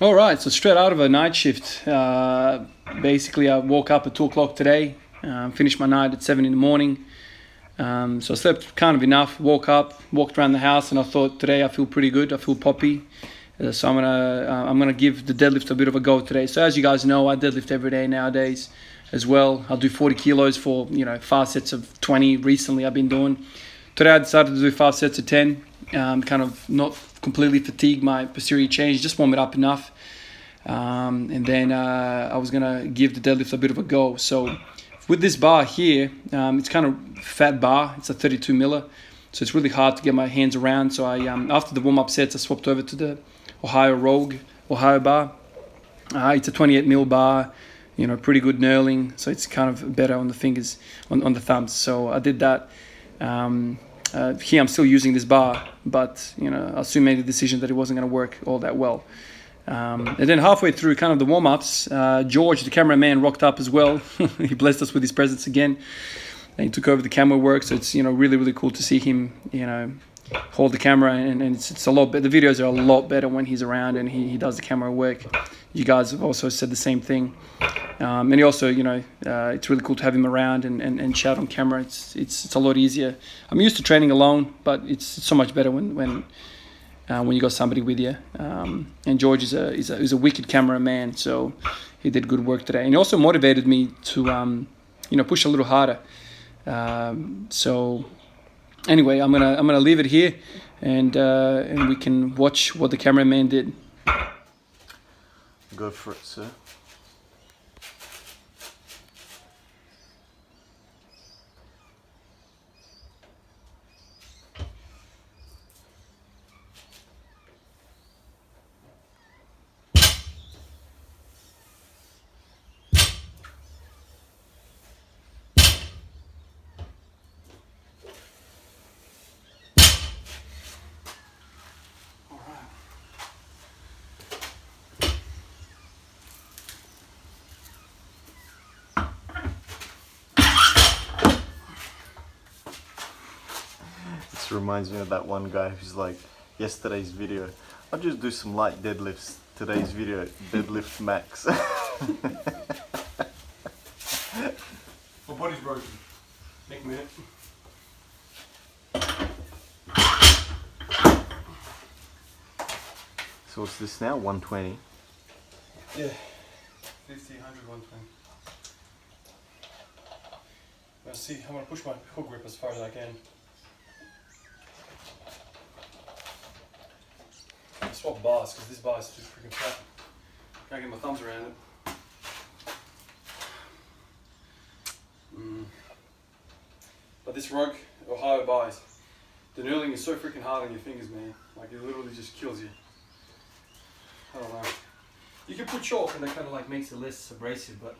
All right, so straight out of a night shift. Basically, I woke up at 2 o'clock today, finished my night at 7 in the morning. So I slept kind of enough, woke up, walked around the house, and I thought today I feel pretty good. I feel poppy. So I'm gonna give the deadlift a bit of a go today. So as you guys know, I deadlift every day nowadays as well. I'll do 40 kilos for 5 sets of 20. Recently, I've been doing. Today I decided to do 5 sets of 10. Kind of not completely fatigued. My posterior change, just warm it up enough. And then I was gonna give the deadlift a bit of a go. So with this bar here, it's kind of fat bar. It's a 32 miller, so it's really hard to get my hands around. So I after the warm-up sets, I swapped over to the Ohio bar. It's a 28 mil bar, pretty good knurling, so it's kind of better on the fingers, on the thumbs. So I did that. Here I'm still using this bar, but I soon made the decision that it wasn't going to work all that well. And then halfway through kind of the warm-ups, George, the cameraman, rocked up as well. He blessed us with his presence again, and he took over the camera work. So it's really, really cool to see him hold the camera, and it's a lot better. The videos are a lot better when he's around and he does the camera work. You guys have also said the same thing. And he also, it's really cool to have him around and chat on camera. It's a lot easier. I'm used to training alone, but it's so much better when you got somebody with you. And George is a wicked cameraman, so he did good work today. And he also motivated me to push a little harder. So anyway, I'm gonna leave it here, and we can watch what the cameraman did. Go for it, sir. Reminds me of that one guy who's like, yesterday's video, I'll just do some light deadlifts. Today's video, deadlift max. My body's broken. Make a minute. So what's this now? 120? Yeah. 50, 100, 120. Let's see, I'm gonna push my hook grip as far as I can. Swap bars because this bar is too freaking fat. Can't get my thumbs around it. But this Rogue Ohio bars, the knurling is so freaking hard on your fingers, man. Like it literally just kills you. I don't know. You can put chalk and that kind of like makes it less abrasive, but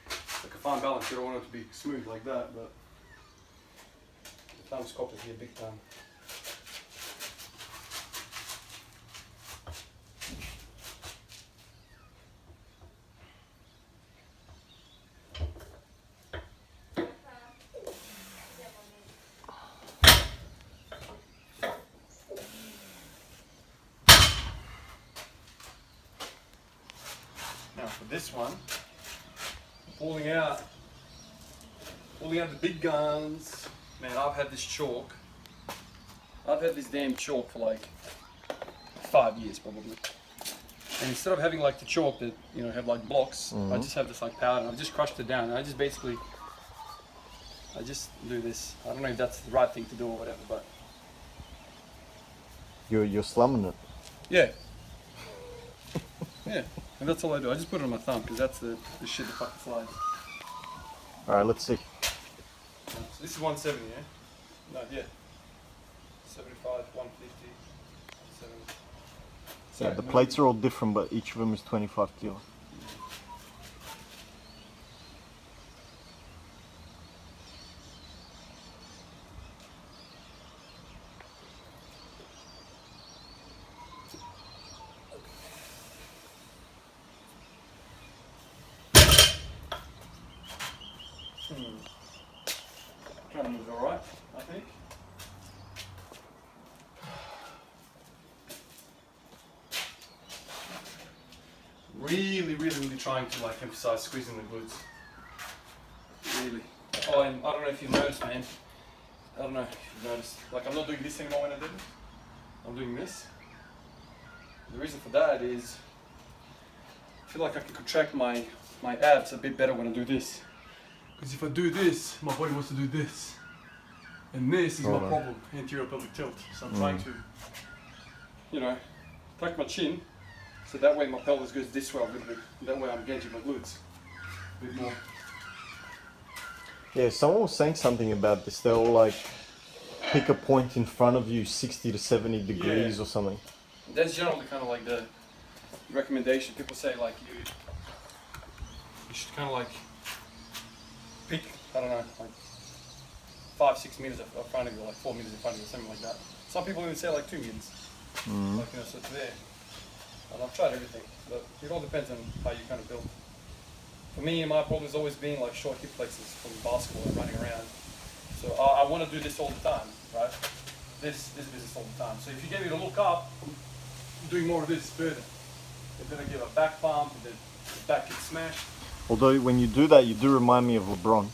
it's like a fine balance. You don't want it to be smooth like that, but the thumbs copped it here big time. Now for this one, pulling out the big guns. Man, I've had this chalk. I've had this damn chalk for like 5 years probably. And instead of having like the chalk that have like blocks, I just have this like powder. I've just crushed it down. And I just do this. I don't know if that's the right thing to do or whatever, but You're slumming it. yeah. Yeah, and that's all I do. I just put it on my thumb because that's the shit that fucking slides. Alright, let's see. So this is 170, yeah? No, yeah. 75, 150, 70. So Yeah, the plates are all different, but each of them is 25 kilos. Trying to move alright, I think. really trying to like emphasize squeezing the glutes. Really. Oh, and I don't know if you've noticed, man. I don't know if you've noticed. Like, I'm not doing this anymore when I did it. I'm doing this. The reason for that is I feel like I can contract my abs a bit better when I do this. Because if I do this, my body wants to do this. And this is my problem, anterior pelvic tilt. So I'm trying to, you know, tuck my chin so that way my pelvis goes this way a little bit. That way I'm engaging my glutes a bit more. Yeah, someone was saying something about this. They'll like pick a point in front of you 60 to 70 degrees or something. That's generally kind of like the recommendation. People say like you should kind of like pick, I don't know, like 5-6 meters in front of you, like 4 meters in front of you, something like that. Some people even say like 2 meters. Like, you know, so it's there. And I've tried everything, but it all depends on how you kind of build. For me, my problem has always been like short hip flexors from basketball and running around. So I want to do this all the time, right? This business all the time. So if you get me to look up, I'm doing more of this further. And then I give a back pump, and then the back kick smash. Although when you do that, you do remind me of LeBron.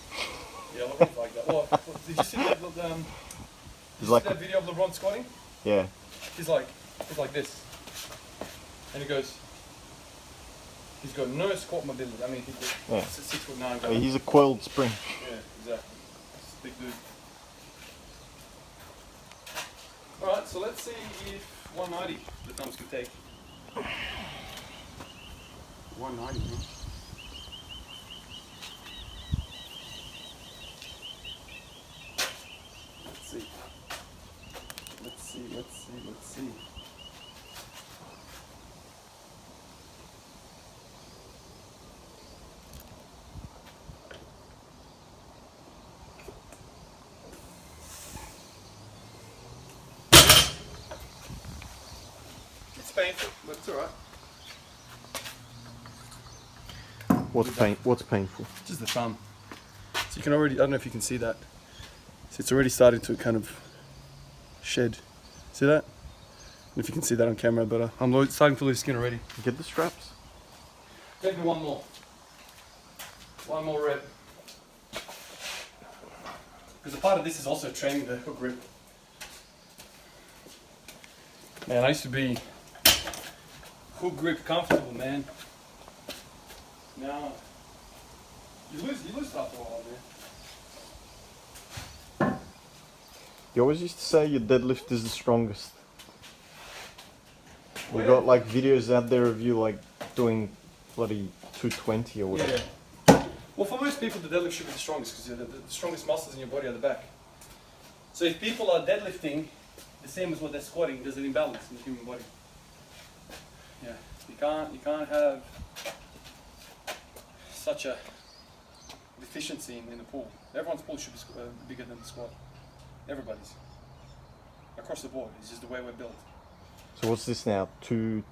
Yeah, LeBron's like that. Well, did you see that? That video of LeBron squatting? Yeah. He's like this, and he's got no squat mobility. I mean, he's a 6'9" guy. He's a coiled spring. Yeah, exactly. He's a big dude. All right, so let's see if 190 the thumbs can take. 190, man. Let's see. It's painful, but it's alright. What's painful? Just the thumb. So you can already, I don't know if you can see that. So it's already starting to kind of shed. See that? I don't know if you can see that on camera, but I'm starting to lose skin already. Get the straps. Maybe one more. One more rep. Because a part of this is also training the hook grip. Man, I used to be hook grip comfortable, man. Now, you lose after a while, man. You always used to say your deadlift is the strongest. We got like videos out there of you like doing bloody 220 or whatever. Yeah. Well, for most people, the deadlift should be the strongest because the strongest muscles in your body are the back. So if people are deadlifting the same as what they're squatting, there's an imbalance in the human body. Yeah, you can't have such a deficiency in the pool. Everyone's pool should be bigger than the squat. Everybody's. Across the board. It's just the way we're built. So what's this now? 210,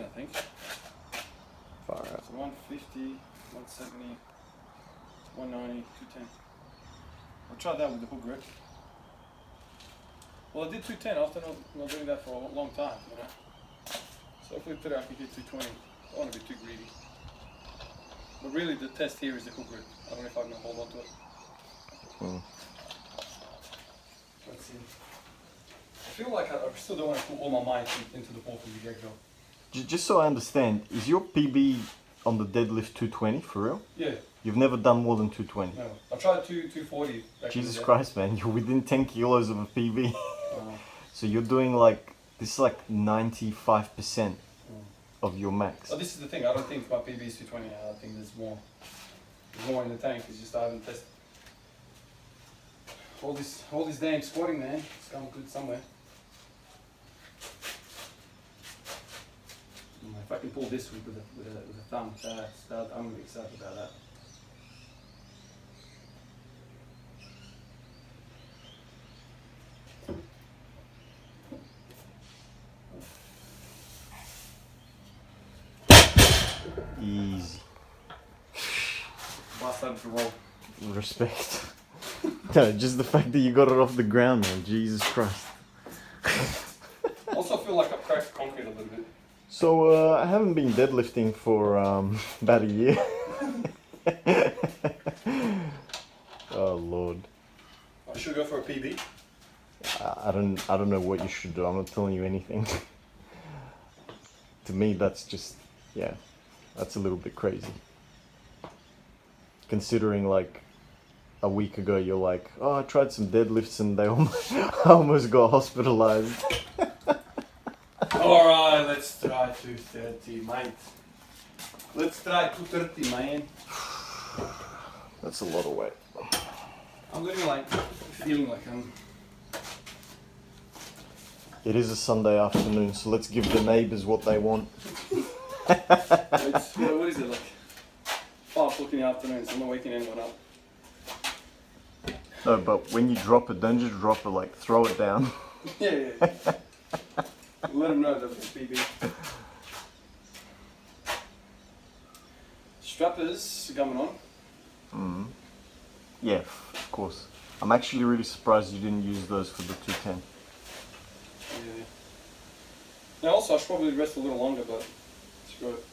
I think. Far out. So 150, 170, 190, 210. I'll try that with the hook grip. Well, I did 210 after not doing that for a long time, you know. So hopefully today I can get 220. I don't want to be too greedy. But really the test here is the hook grip. I don't know if I'm going to hold on to it. Let's see. I feel like I still don't want to put all my might into the ball from the get-go. Just so I understand, is your PB on the deadlift 220 for real? Yeah. You've never done more than 220? No. I tried 240. Jesus Christ, man, you're within 10 kilos of a PB. So you're doing like, this is like 95% of your max. Oh, this is the thing, I don't think my PB is 220. I think there's more in the tank. It's just I haven't tested. All this damn squatting, man. It's come good somewhere. If I can pull this with a thumb, I'm really excited about that. Easy. Last time to roll. Respect. No, just the fact that you got it off the ground, man. Jesus Christ. Also feel like I've cracked concrete a little bit. So I haven't been deadlifting for about a year. Oh Lord. I should go for a PB. I don't know what you should do. I'm not telling you anything. To me, that's just, yeah, that's a little bit crazy. Considering like a week ago you're like, oh, I tried some deadlifts and they almost, I almost got hospitalized. Alright, let's try 230, mate. Let's try 230, man. That's a lot of weight. I'm getting like, feeling like I'm... It is a Sunday afternoon, so let's give the neighbours what they want. It's, what is it, like 5 o'clock in the afternoon, so I'm not waking anyone up. No, but when you drop it, don't just drop it, like throw it down. Yeah. Let them know that it's PB. Strappers coming on. Yeah, of course. I'm actually really surprised you didn't use those for the 210. Yeah. Now also I should probably rest a little longer, but screw it.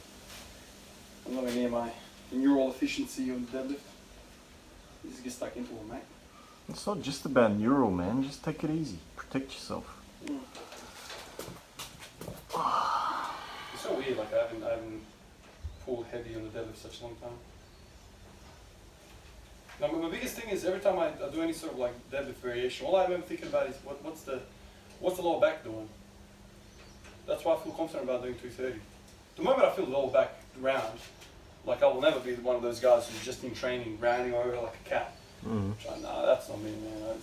I'm nowhere near my neural efficiency on the deadlift. You just get stuck into it, mate. It's not just about neural, man. Just take it easy. Protect yourself. It's so weird, like I haven't pulled heavy on the deadlift such a long time. Now my biggest thing is every time I do any sort of like deadlift variation, all I'm ever thinking about is what's the lower back doing? That's why I feel confident about doing 230. The moment I feel the lower back round, like I will never be one of those guys who's just in training rounding over like a cat. Nah, that's not me, man.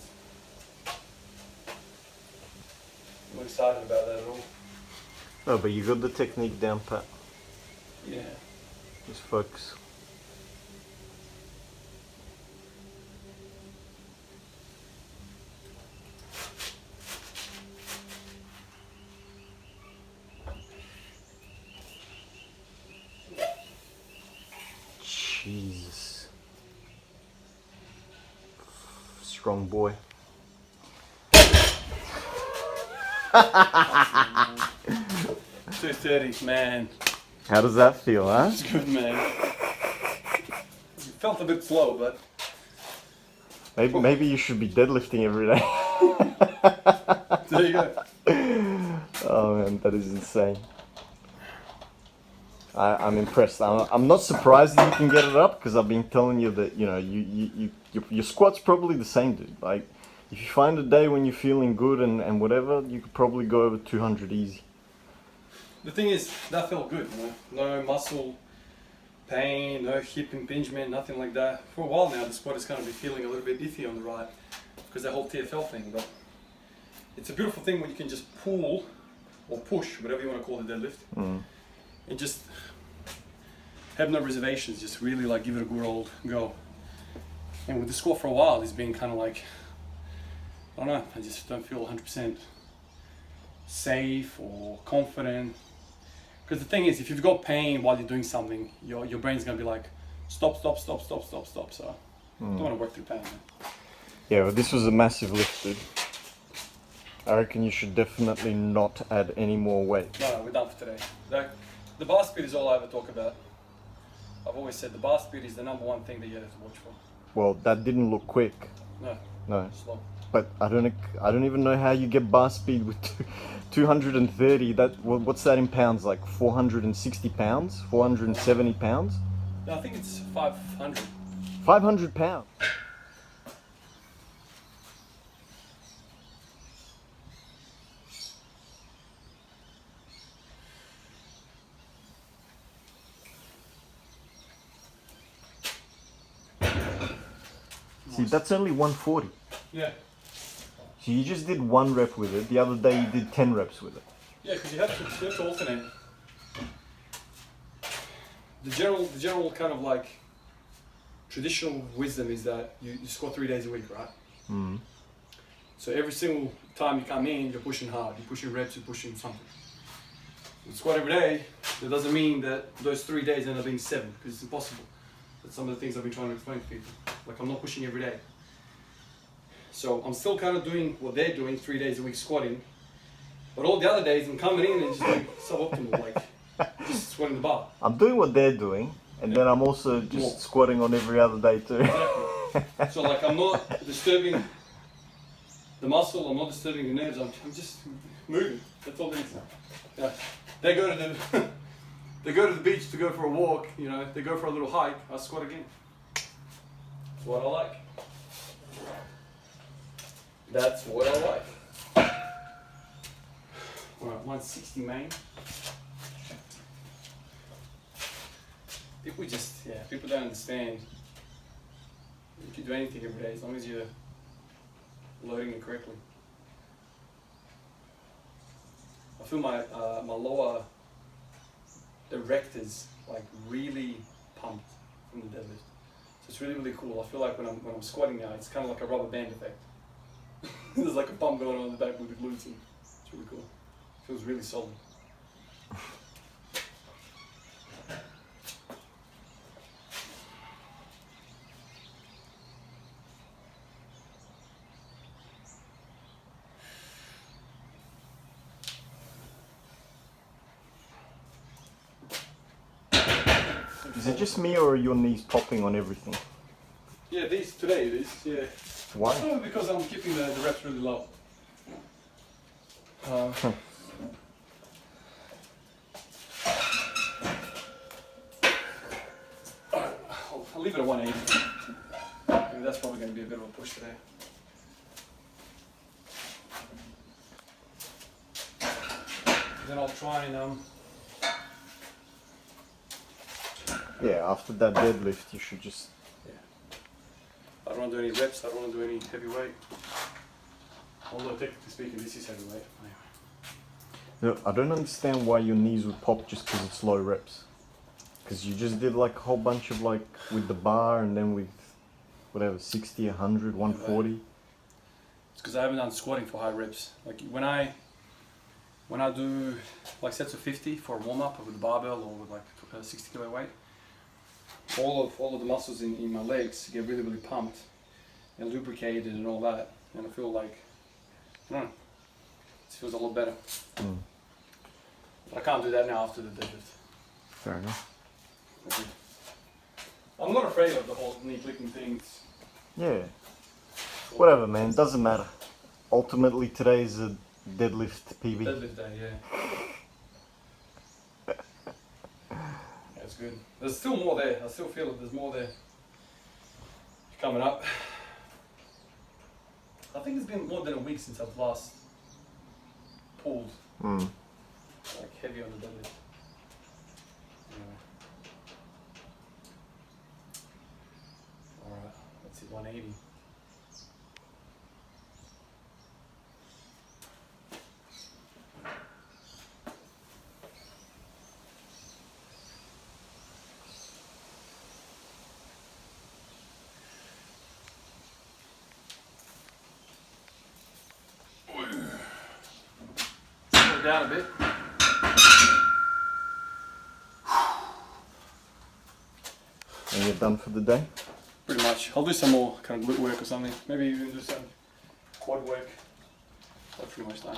I'm not excited about that at all. No, but you got the technique down pat. Yeah. Just focus. Jesus. Strong boy. 230, man. How does that feel, huh? It's good, man. It felt a bit slow, but... Maybe you should be deadlifting every day. There you go. Oh man, that is insane. I'm impressed. I'm not surprised that you can get it up because I've been telling you that, you know, your squat's probably the same, dude. Like, if you find a day when you're feeling good and whatever, you could probably go over 200 easy. The thing is, that felt good, you know? No muscle pain, no hip impingement, nothing like that. For a while now, the squat is going to be feeling a little bit iffy on the right because that whole TFL thing, but it's a beautiful thing when you can just pull or push, whatever you want to call the deadlift, and just have no reservations, just really like give it a good old go. And with the squat for a while, it's been kind of like, I don't know, I just don't feel 100% safe or confident. Because the thing is, if you've got pain while you're doing something, your brain's going to be like, stop. So I don't want to work through pain. Man. Yeah, well, this was a massive lift, dude. I reckon you should definitely not add any more weight. No, we're done for today. The bar speed is all I ever talk about. I've always said the bar speed is the number one thing that you have to watch for. Well, that didn't look quick. No, slow. But I don't even know how you get bar speed with 230. What's that in pounds? Like 460 pounds? 470 pounds? No, I think it's 500. 500 pounds. See, that's only 140. Yeah. So you just did 1 rep with it. The other day you did 10 reps with it. Yeah, because you have to alternate. The general kind of like traditional wisdom is that you squat 3 days a week, right? So every single time you come in, you're pushing hard. You're pushing reps. You're pushing something. You squat every day. That doesn't mean that those 3 days end up being 7, because it's impossible. That's some of the things I've been trying to explain to people. Like, I'm not pushing every day. So I'm still kind of doing what they're doing, 3 days a week squatting. But all the other days I'm coming in and just doing suboptimal, like squatting the bar. I'm doing what they're doing, and then I'm also just More. squatting on every other day too. Exactly. So like I'm not disturbing the muscle, I'm not disturbing the nerves, I'm just moving. That's all it is. Yeah. They go to the they go to the beach to go for a walk, you know, they go for a little hike, I squat again. That's what I like. That's what I like. Alright, 160 main. People just, people don't understand. You can do anything every day as long as you're loading it correctly. I feel my my lower erectors like really pumped from the deadlift. So it's really cool. I feel like when I'm squatting now, it's kind of like a rubber band effect. There's like a pump going on in the back with the glutes, and it's really cool. It feels really solid. Is it just me or are your knees popping on everything? Yeah, today it is, yeah. Why? Probably because I'm keeping the reps really low. I'll leave it at 180. Maybe that's probably going to be a bit of a push today. Then I'll try and Yeah, after that deadlift, you should just. I don't want to do any reps, I don't want to do any heavy weight. Although technically speaking, this is heavy weight. Anyway. No, I don't understand why your knees would pop just because it's low reps. Because you just did like a whole bunch of like with the bar and then with whatever 60, 100, 140. It's because I haven't done squatting for high reps. Like when I do like sets of 50 for a warm up with a barbell or with like a 60 kilo weight, all of the muscles in my legs get really pumped and lubricated and all that, and I feel like, I don't know, it feels a lot better. But I can't do that now after the deadlift. Fair enough. I'm not afraid of the whole knee clicking thing. Yeah. Whatever, man. Doesn't matter. Ultimately, today is a deadlift PB. Deadlift day, yeah. That's good. There's still more there. I still feel it. There's more there coming up. I think it's been more than a week since I've last pulled like heavy on the deadlift. Anyway. Alright, let's hit 180. Down a bit. And you're done for the day? Pretty much. I'll do some more kind of glute work or something. Maybe even do some quad work. That's pretty much done.